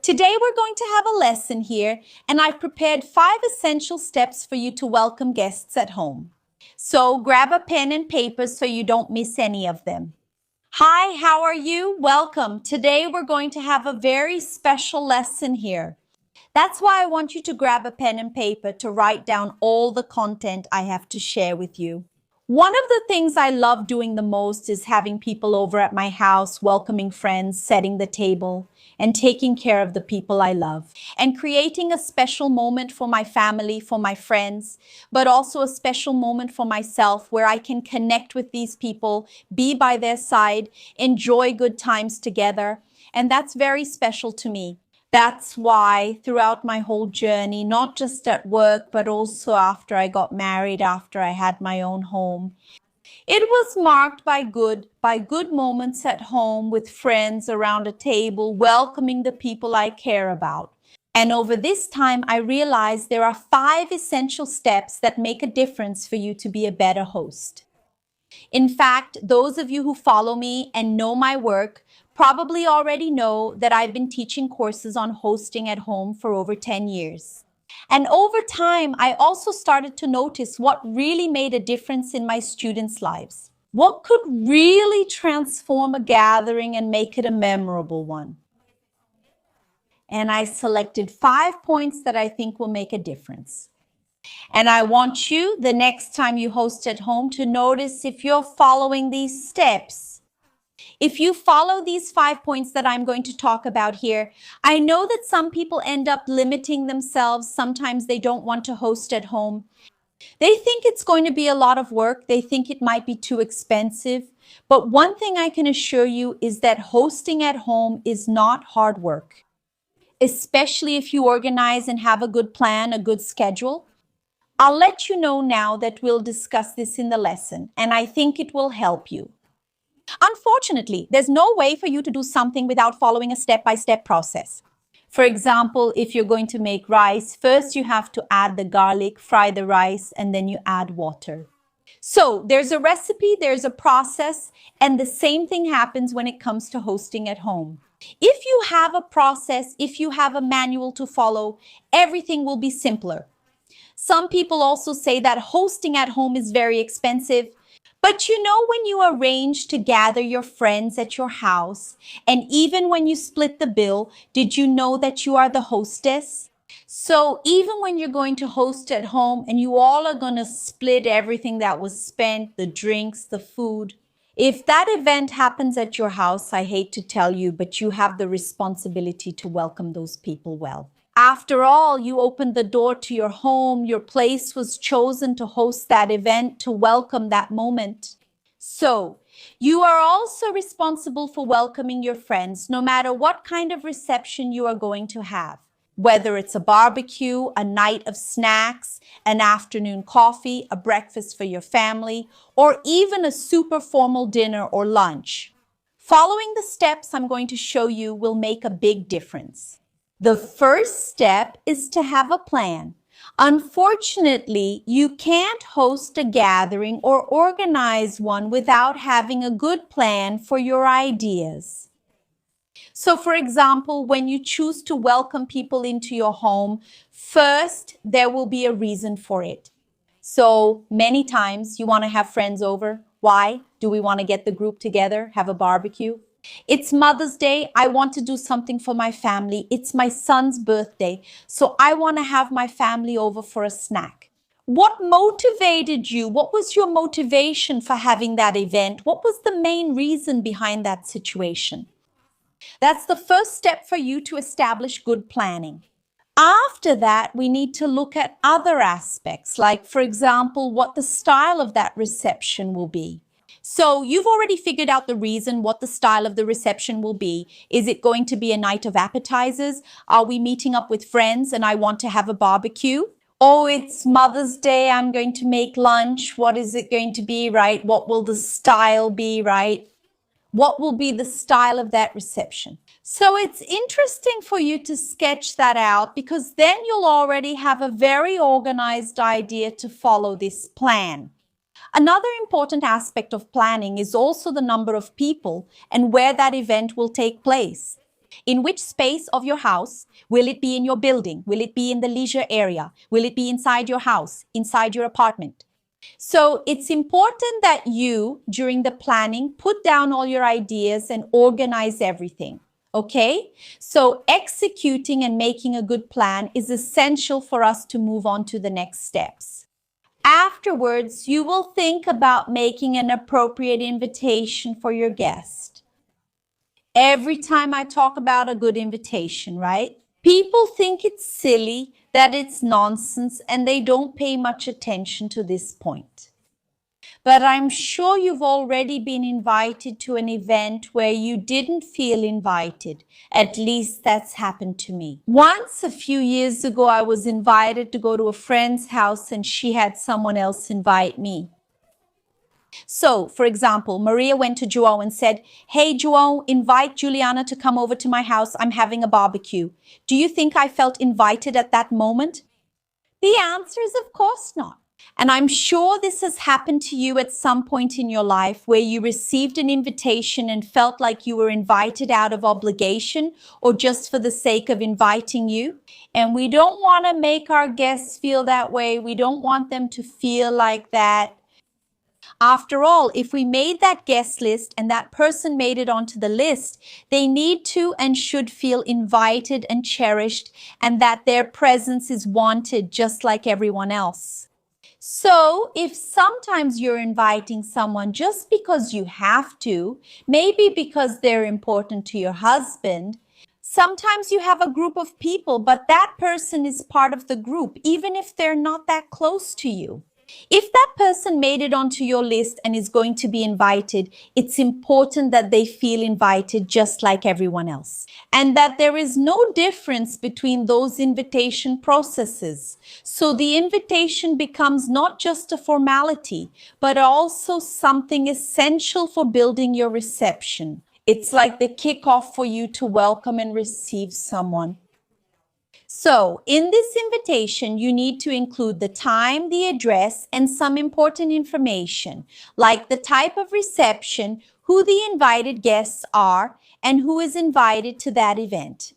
Today we're going to have a lesson here, and I've prepared 5 essential steps for you to welcome guests at home. So grab a pen and paper so you don't miss any of them. Hi, how are you? Welcome. Today we're going to have a very special lesson here. That's why I want you to grab a pen and paper to write down all the content I have to share with you. One of the things I love doing the most is having people over at my house, welcoming friends, setting the table, and taking care of the people I love, and creating a special moment for my family, for my friends, but also a special moment for myself where I can connect with these people, be by their side, enjoy good times together, and that's very special to me. That's why throughout my whole journey, not just at work, but also after I got married, after I had my own home, it was marked by good moments at home with friends around a table, welcoming the people I care about. And over this time, I realized there are 5 essential steps that make a difference for you to be a better host. In fact, those of you who follow me and know my work probably already know that I've been teaching courses on hosting at home for over 10 years. And over time, I also started to notice what really made a difference in my students' lives. What could really transform a gathering and make it a memorable one? And I selected 5 points that I think will make a difference. And I want you, the next time you host at home, to notice if you're following these steps. If you follow these 5 points that I'm going to talk about here, I know that some people end up limiting themselves. Sometimes they don't want to host at home. They think it's going to be a lot of work. They think it might be too expensive. But one thing I can assure you is that hosting at home is not hard work, especially if you organize and have a good plan, a good schedule. I'll let you know now that we'll discuss this in the lesson, and I think it will help you. Unfortunately, there's no way for you to do something without following a step-by-step process. For example, if you're going to make rice, first you have to add the garlic, fry the rice, and then you add water. So there's a recipe, there's a process, and the same thing happens when it comes to hosting at home. If you have a process, if you have a manual to follow, everything will be simpler. Some people also say that hosting at home is very expensive. But you know, when you arrange to gather your friends at your house, and even when you split the bill, did you know that you are the hostess? So even when you're going to host at home and you all are going to split everything that was spent, the drinks, the food, if that event happens at your house, I hate to tell you, but you have the responsibility to welcome those people well. After all, you opened the door to your home. Your place was chosen to host that event, to welcome that moment. So, you are also responsible for welcoming your friends, no matter what kind of reception you are going to have. Whether it's a barbecue, a night of snacks, an afternoon coffee, a breakfast for your family, or even a super formal dinner or lunch. Following the steps I'm going to show you will make a big difference. The first step is to have a plan. Unfortunately, you can't host a gathering or organize one without having a good plan for your ideas. So, for example, when you choose to welcome people into your home, first, there will be a reason for it. So, many times you want to have friends over. Why? Do we want to get the group together, have a barbecue? It's Mother's Day. I want to do something for my family. It's my son's birthday. So I want to have my family over for a snack. What motivated you? What was your motivation for having that event? What was the main reason behind that situation? That's the first step for you to establish good planning. After that, we need to look at other aspects, like, for example, what the style of that reception will be. So you've already figured out the reason, what the style of the reception will be. Is it going to be a night of appetizers? Are we meeting up with friends and I want to have a barbecue? Oh, it's Mother's Day, I'm going to make lunch. What is it going to be, right? What will the style be, right? What will be the style of that reception? So it's interesting for you to sketch that out, because then you'll already have a very organized idea to follow this plan. Another important aspect of planning is also the number of people and where that event will take place. In which space of your house? Will it be in your building? Will it be in the leisure area? Will it be inside your house, inside your apartment? So it's important that you, during the planning, put down all your ideas and organize everything. Okay? So executing and making a good plan is essential for us to move on to the next steps. Afterwards, you will think about making an appropriate invitation for your guest. Every time I talk about a good invitation, right? People think it's silly, that it's nonsense, and they don't pay much attention to this point. But I'm sure you've already been invited to an event where you didn't feel invited. At least that's happened to me. Once, a few years ago, I was invited to go to a friend's house and she had someone else invite me. So, for example, Maria went to João and said, "Hey, João, invite Juliana to come over to my house. I'm having a barbecue." Do you think I felt invited at that moment? The answer is of course not. And I'm sure this has happened to you at some point in your life where you received an invitation and felt like you were invited out of obligation or just for the sake of inviting you. And we don't want to make our guests feel that way. We don't want them to feel like that. After all, if we made that guest list and that person made it onto the list, they need to and should feel invited and cherished and that their presence is wanted just like everyone else. So if sometimes you're inviting someone just because you have to, maybe because they're important to your husband, sometimes you have a group of people, but that person is part of the group, even if they're not that close to you. If that person made it onto your list and is going to be invited, it's important that they feel invited just like everyone else. And that there is no difference between those invitation processes. So the invitation becomes not just a formality, but also something essential for building your reception. It's like the kickoff for you to welcome and receive someone. So, in this invitation, you need to include the time, the address, and some important information, like the type of reception, who the invited guests are, and who is invited to that event.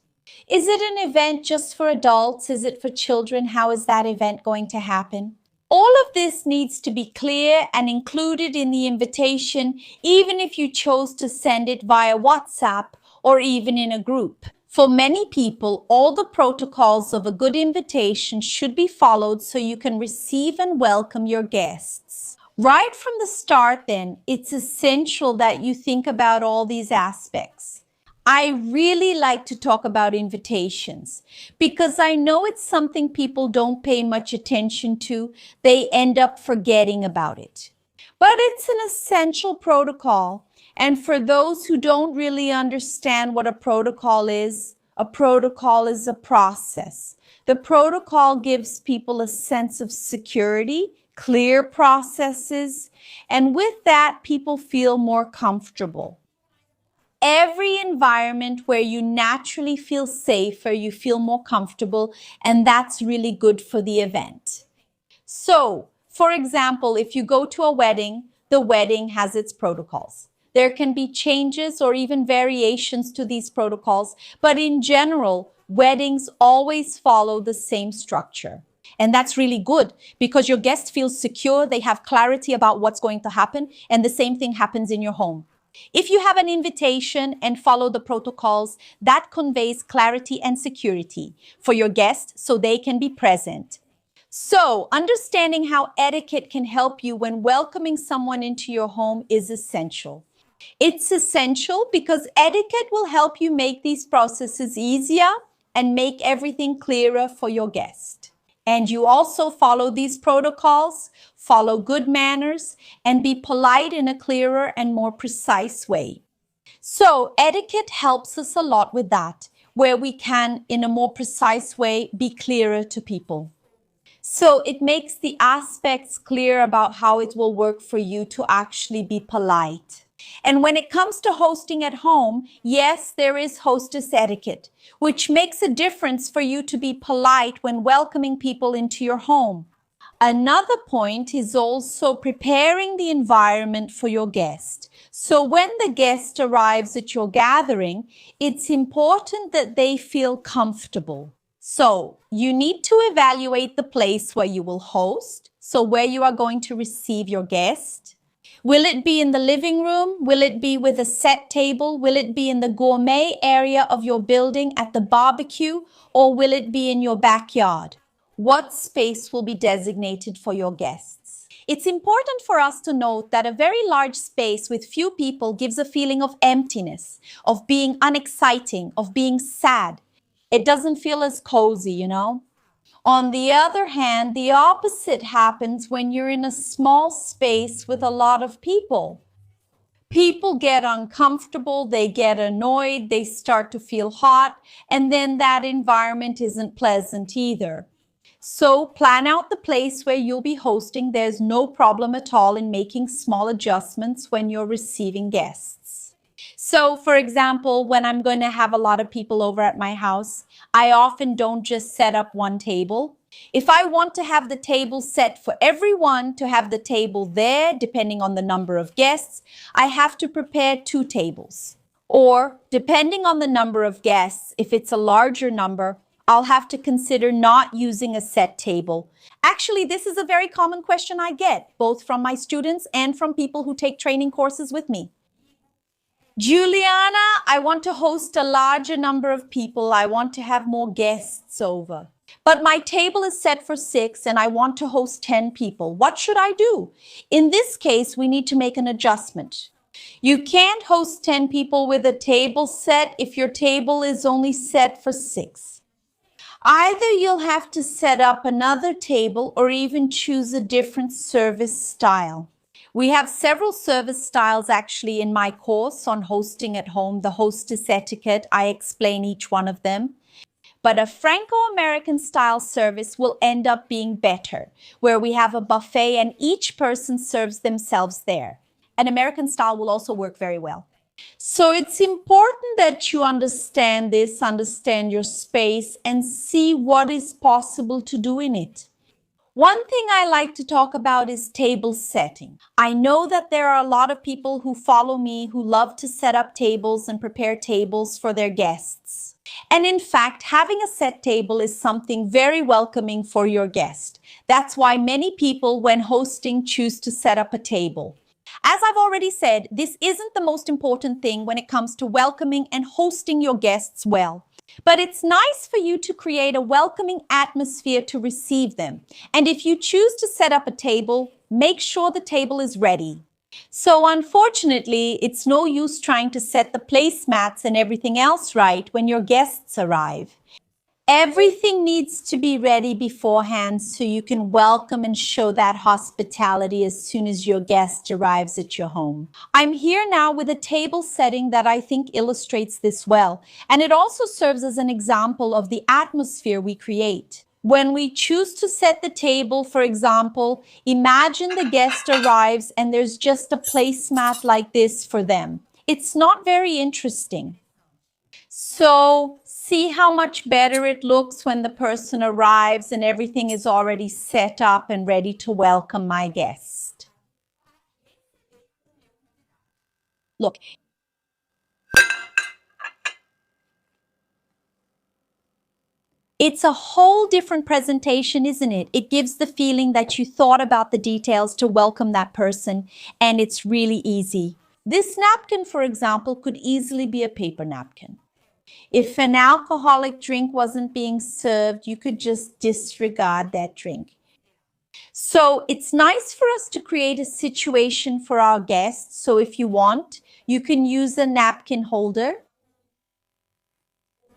Is it an event just for adults? Is it for children? How is that event going to happen? All of this needs to be clear and included in the invitation, even if you chose to send it via WhatsApp or even in a group. For many people, all the protocols of a good invitation should be followed so you can receive and welcome your guests. Right from the start, then, it's essential that you think about all these aspects. I really like to talk about invitations because I know it's something people don't pay much attention to. They end up forgetting about it. But it's an essential protocol. And for those who don't really understand what a protocol is a process. The protocol gives people a sense of security, clear processes, and with that, people feel more comfortable. Every environment where you naturally feel safer, you feel more comfortable, and that's really good for the event. So, for example, if you go to a wedding, the wedding has its protocols. There can be changes or even variations to these protocols, but in general, weddings always follow the same structure. And that's really good because your guest feels secure, they have clarity about what's going to happen, and the same thing happens in your home. If you have an invitation and follow the protocols, that conveys clarity and security for your guests so they can be present. So, understanding how etiquette can help you when welcoming someone into your home is essential. It's essential because etiquette will help you make these processes easier and make everything clearer for your guest. And you also follow these protocols, follow good manners, and be polite in a clearer and more precise way. So etiquette helps us a lot with that, where we can, in a more precise way, be clearer to people. So it makes the aspects clear about how it will work for you to actually be polite. And when it comes to hosting at home, yes, there is hostess etiquette, which makes a difference for you to be polite when welcoming people into your home. Another point is also preparing the environment for your guest. So when the guest arrives at your gathering, it's important that they feel comfortable. So you need to evaluate the place where you will host, so where you are going to receive your guest. Will it be in the living room? Will it be with a set table? Will it be in the gourmet area of your building at the barbecue? Or will it be in your backyard? What space will be designated for your guests? It's important for us to note that a very large space with few people gives a feeling of emptiness, of being unexciting, of being sad. It doesn't feel as cozy, you know? On the other hand, the opposite happens when you're in a small space with a lot of people. People get uncomfortable, they get annoyed, they start to feel hot, and then that environment isn't pleasant either. So plan out the place where you'll be hosting. There's no problem at all in making small adjustments when you're receiving guests. So, for example, when I'm going to have a lot of people over at my house, I often don't just set up one table. If I want to have the table set for everyone to have the table there, depending on the number of guests, I have to prepare 2 tables. Or, depending on the number of guests, if it's a larger number, I'll have to consider not using a set table. Actually, this is a very common question I get, both from my students and from people who take training courses with me. Juliana, I want to host a larger number of people. I want to have more guests over. But my table is set for 6 and I want to host 10 people. What should I do? In this case, we need to make an adjustment. You can't host 10 people with a table set if your table is only set for 6. Either you'll have to set up another table or even choose a different service style. We have several service styles actually in my course on hosting at home, the hostess etiquette. I explain each one of them. But a Franco-American style service will end up being better, where we have a buffet and each person serves themselves there. An American style will also work very well. So it's important that you understand this, understand your space, and see what is possible to do in it. One thing I like to talk about is table setting. I know that there are a lot of people who follow me who love to set up tables and prepare tables for their guests. And in fact, having a set table is something very welcoming for your guest. That's why many people, when hosting, choose to set up a table. As I've already said, this isn't the most important thing when it comes to welcoming and hosting your guests well. But it's nice for you to create a welcoming atmosphere to receive them. And if you choose to set up a table, make sure the table is ready. So unfortunately, it's no use trying to set the placemats and everything else right when your guests arrive. Everything needs to be ready beforehand so you can welcome and show that hospitality as soon as your guest arrives at your home. I'm here now with a table setting that I think illustrates this well, and it also serves as an example of the atmosphere we create. When we choose to set the table, for example, imagine the guest arrives and there's just a placemat like this for them. It's not very interesting. So see how much better it looks when the person arrives and everything is already set up and ready to welcome my guest. Look. It's a whole different presentation, isn't it? It gives the feeling that you thought about the details to welcome that person, and it's really easy. This napkin, for example, could easily be a paper napkin. If an alcoholic drink wasn't being served, you could just disregard that drink. So it's nice for us to create a situation for our guests. So if you want, you can use a napkin holder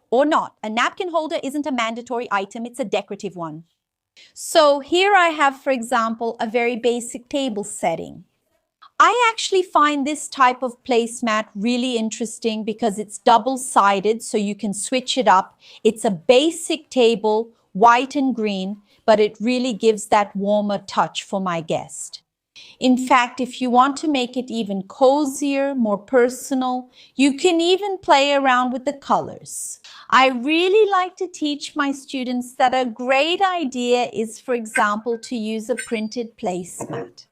or not. A napkin holder isn't a mandatory item, it's a decorative one. So here I have, for example, a very basic table setting. I actually find this type of placemat really interesting because it's double-sided, so you can switch it up. It's a basic table, white and green, but it really gives that warmer touch for my guest. In fact, if you want to make it even cozier, more personal, you can even play around with the colors. I really like to teach my students that a great idea is, for example, to use a printed placemat.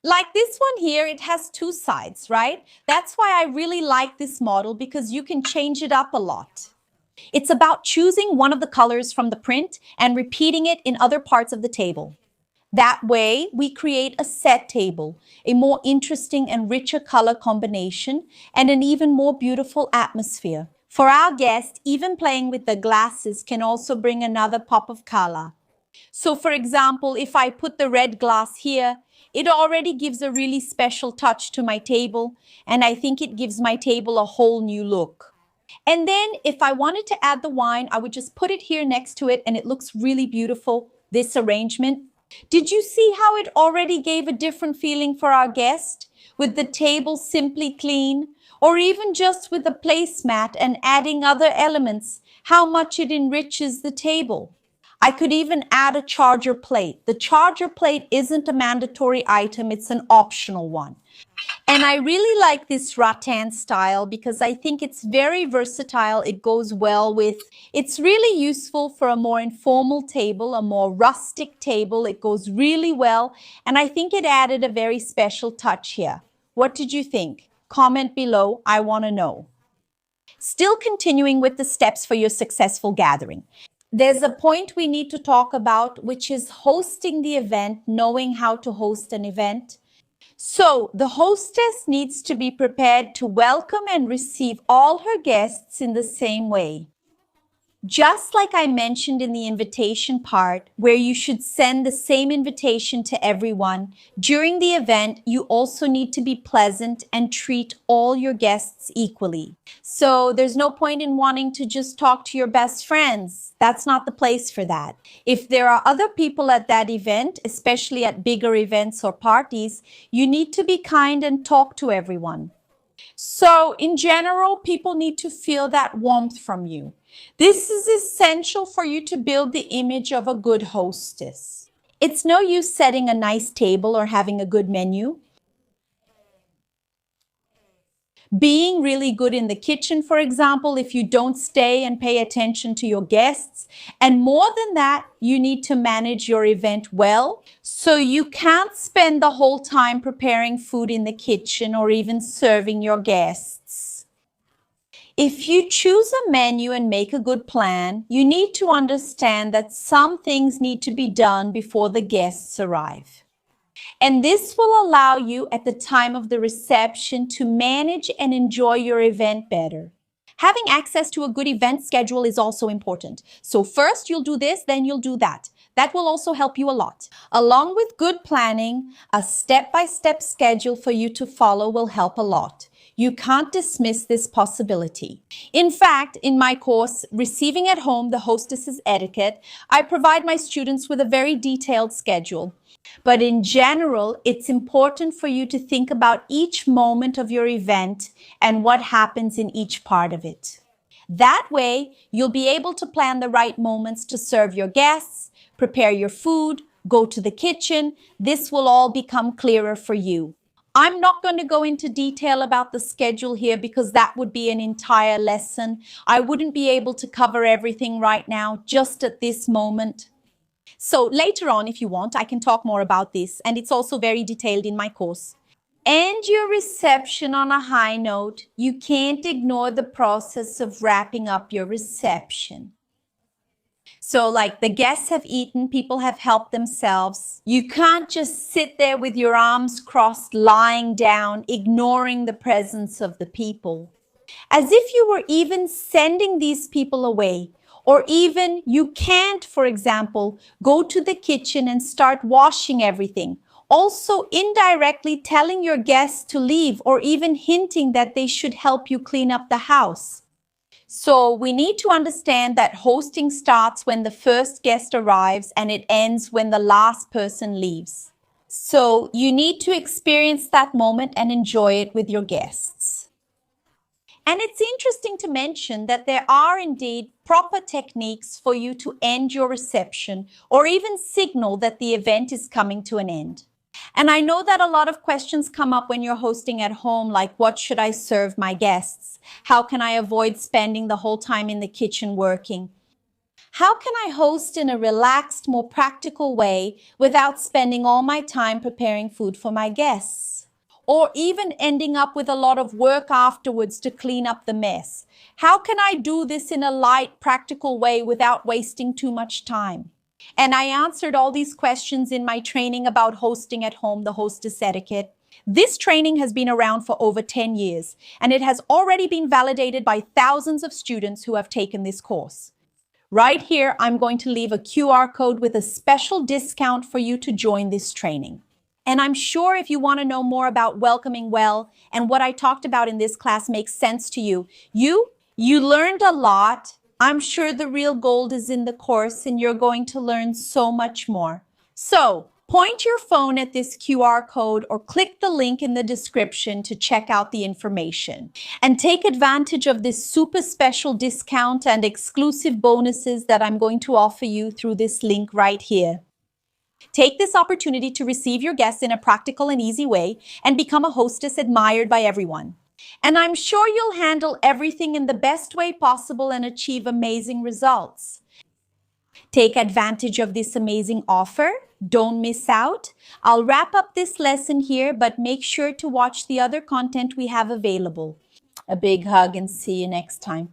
Like this one here, it has two sides, right? That's why I really like this model because you can change it up a lot. It's about choosing one of the colors from the print and repeating it in other parts of the table. That way, we create a set table, a more interesting and richer color combination, and an even more beautiful atmosphere. For our guests, even playing with the glasses can also bring another pop of color. So for example, if I put the red glass here, it already gives a really special touch to my table, and I think it gives my table a whole new look. And then if I wanted to add the wine, I would just put it here next to it and it looks really beautiful, this arrangement. Did you see how it already gave a different feeling for our guest? With the table simply clean, or even just with a placemat and adding other elements, how much it enriches the table. I could even add a charger plate. The charger plate isn't a mandatory item, it's an optional one. And I really like this rattan style because I think it's very versatile. It goes well with, it's really useful for a more informal table, a more rustic table. It goes really well. And I think it added a very special touch here. What did you think? Comment below. I want to know. Still continuing with the steps for your successful gathering. There's a point we need to talk about, which is hosting the event, knowing how to host an event. So the hostess needs to be prepared to welcome and receive all her guests in the same way. Just like I mentioned in the invitation part, where you should send the same invitation to everyone, during the event, you also need to be pleasant and treat all your guests equally. So there's no point in wanting to just talk to your best friends. That's not the place for that. If there are other people at that event, especially at bigger events or parties, you need to be kind and talk to everyone. So in general, people need to feel that warmth from you. This is essential for you to build the image of a good hostess. It's no use setting a nice table or having a good menu. Being really good in the kitchen, for example, if you don't stay and pay attention to your guests. And more than that, you need to manage your event well. So you can't spend the whole time preparing food in the kitchen or even serving your guests. If you choose a menu and make a good plan, you need to understand that some things need to be done before the guests arrive. And this will allow you at the time of the reception to manage and enjoy your event better. Having access to a good event schedule is also important. So first you'll do this, then you'll do that. That will also help you a lot. Along with good planning, a step-by-step schedule for you to follow will help a lot. You can't dismiss this possibility. In fact, in my course, Receiving at Home, the Hostess's Etiquette, I provide my students with a very detailed schedule. But in general, it's important for you to think about each moment of your event and what happens in each part of it. That way, you'll be able to plan the right moments to serve your guests, prepare your food, go to the kitchen. This will all become clearer for you. I'm not going to go into detail about the schedule here because that would be an entire lesson. I wouldn't be able to cover everything right now, just at this moment. So later on, if you want, I can talk more about this, and it's also very detailed in my course. End your reception on a high note. You can't ignore the process of wrapping up your reception. So like the guests have eaten, people have helped themselves. You can't just sit there with your arms crossed, lying down, ignoring the presence of the people. As if you were even sending these people away. Or even you can't, for example, go to the kitchen and start washing everything. Also indirectly telling your guests to leave or even hinting that they should help you clean up the house. So we need to understand that hosting starts when the first guest arrives and it ends when the last person leaves. So you need to experience that moment and enjoy it with your guests. And it's interesting to mention that there are indeed proper techniques for you to end your reception or even signal that the event is coming to an end. And I know that a lot of questions come up when you're hosting at home, like what should I serve my guests? How can I avoid spending the whole time in the kitchen working? How can I host in a relaxed, more practical way without spending all my time preparing food for my guests? Or even ending up with a lot of work afterwards to clean up the mess? How can I do this in a light, practical way without wasting too much time? And I answered all these questions in my training about hosting at home, the hostess etiquette. This training has been around for over 10 years, and it has already been validated by thousands of students who have taken this course. Right here, I'm going to leave a QR code with a special discount for you to join this training. And I'm sure if you want to know more about welcoming well and what I talked about in this class makes sense to you, you learned a lot. I'm sure the real gold is in the course and you're going to learn so much more. So, point your phone at this QR code or click the link in the description to check out the information. And take advantage of this super special discount and exclusive bonuses that I'm going to offer you through this link right here. Take this opportunity to receive your guests in a practical and easy way and become a hostess admired by everyone. And I'm sure you'll handle everything in the best way possible and achieve amazing results. Take advantage of this amazing offer. Don't miss out. I'll wrap up this lesson here, but make sure to watch the other content we have available. A big hug and see you next time.